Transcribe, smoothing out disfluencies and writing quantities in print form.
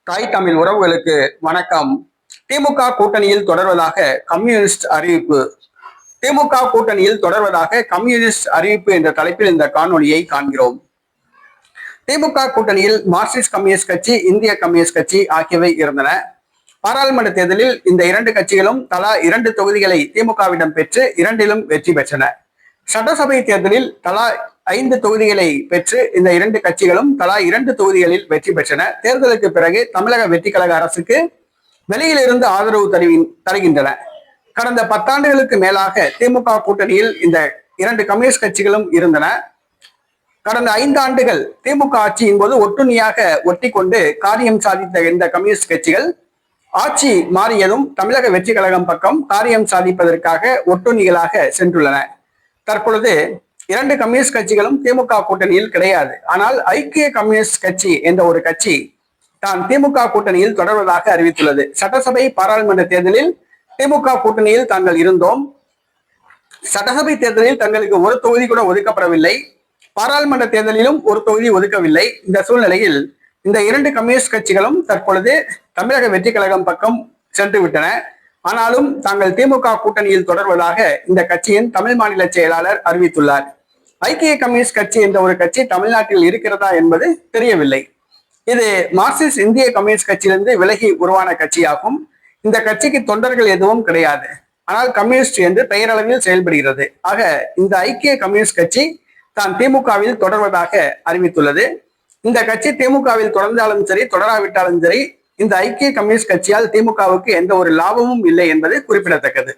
தாய் தமிழ் உறவுகளுக்கு வணக்கம். திமுக கூட்டணியில் தொடர்வதாக கம்யூனிஸ்ட் அறிவிப்பு. திமுக கூட்டணியில் தொடர்வதாக கம்யூனிஸ்ட் அறிவிப்பு என்ற தலைப்பில் இந்த காணொலியை காண்கிறோம். திமுக கூட்டணியில் மார்க்சிஸ்ட் கம்யூனிஸ்ட் கட்சி, இந்திய கம்யூனிஸ்ட் கட்சி ஆகியவை இருந்தன. பாராளுமன்ற தேர்தலில் இந்த இரண்டு கட்சிகளும் தலா 2 தொகுதிகளை திமுகவிடம் பெற்று 2லும் வெற்றி பெற்றன. சட்டசபை தேர்தலில் தலா 5 தொகுதிகளை பெற்று இந்த 2 கட்சிகளும் தலா 2 தொகுதிகளில் வெற்றி பெற்றன. தேர்தலுக்கு பிறகு தமிழக வெற்றி கழக அரசுக்கு வெளியிலிருந்து ஆதரவு தருகின்றன. கடந்த 10 ஆண்டுகளுக்கு மேலாக திமுக கூட்டணியில் இந்த 2 கம்யூனிஸ்ட் கட்சிகளும் இருந்தன. கடந்த 5 ஆண்டுகள் திமுக ஆட்சியின் போது ஒட்டுண்ணியாக ஒட்டி கொண்டு காரியம் சாதித்த இந்த கம்யூனிஸ்ட் கட்சிகள் ஆட்சி மாறியதும் தமிழக வெற்றி கழகம் பக்கம் காரியம் சாதிப்பதற்காக ஒட்டுண்ணிகளாக சென்றுள்ளன. தற்பொழுது 2 கம்யூனிஸ்ட் கட்சிகளும் திமுக கூட்டணியில் கிடையாது. ஆனால் ஐக்கிய கம்யூனிஸ்ட் கட்சி என்ற ஒரு கட்சி தான் திமுக கூட்டணியில் தொடர்வதாக அறிவித்துள்ளது. சட்டசபை பாராளுமன்ற தேர்தலில் திமுக கூட்டணியில் தாங்கள் இருந்தோம். சட்டசபை தேர்தலில் தங்களுக்கு ஒரு தொகுதி கூட ஒதுக்கப்படவில்லை. பாராளுமன்ற தேர்தலிலும் ஒரு தொகுதி ஒதுக்கவில்லை. இந்த சூழ்நிலையில் இந்த 2 கம்யூனிஸ்ட் கட்சிகளும் தற்பொழுது தமிழக வெற்றி கழகம் பக்கம் சென்று விட்டன. ஆனாலும் தாங்கள் திமுக கூட்டணியில் தொடர்வதாக இந்த கட்சியின் தமிழ் மாநில செயலாளர் அறிவித்துள்ளார். ஐக்கிய கம்யூனிஸ்ட் கட்சி என்ற ஒரு கட்சி தமிழ்நாட்டில் இருக்கிறதா என்பது தெரியவில்லை. இது மார்க்சிஸ்ட் இந்திய கம்யூனிஸ்ட் கட்சியிலிருந்து விலகி உருவான கட்சியாகும். இந்த கட்சிக்கு தொண்டர்கள் எதுவும் கிடையாது. ஆனால் கம்யூனிஸ்ட் என்று பெயரளவில் செயல்படுகிறது. ஆக இந்த ஐக்கிய கம்யூனிஸ்ட் கட்சி தான் திமுகவில் தொடர்வதாக அறிவித்துள்ளது. இந்த கட்சி திமுகவில் தொடர்ந்தாலும் சரி, தொடராவிட்டாலும் சரி, இந்த ஐக்கிய கம்யூனிஸ்ட் கட்சியால் திமுகவுக்கு எந்த ஒரு லாபமும் இல்லை என்பது குறிப்பிடத்தக்கது.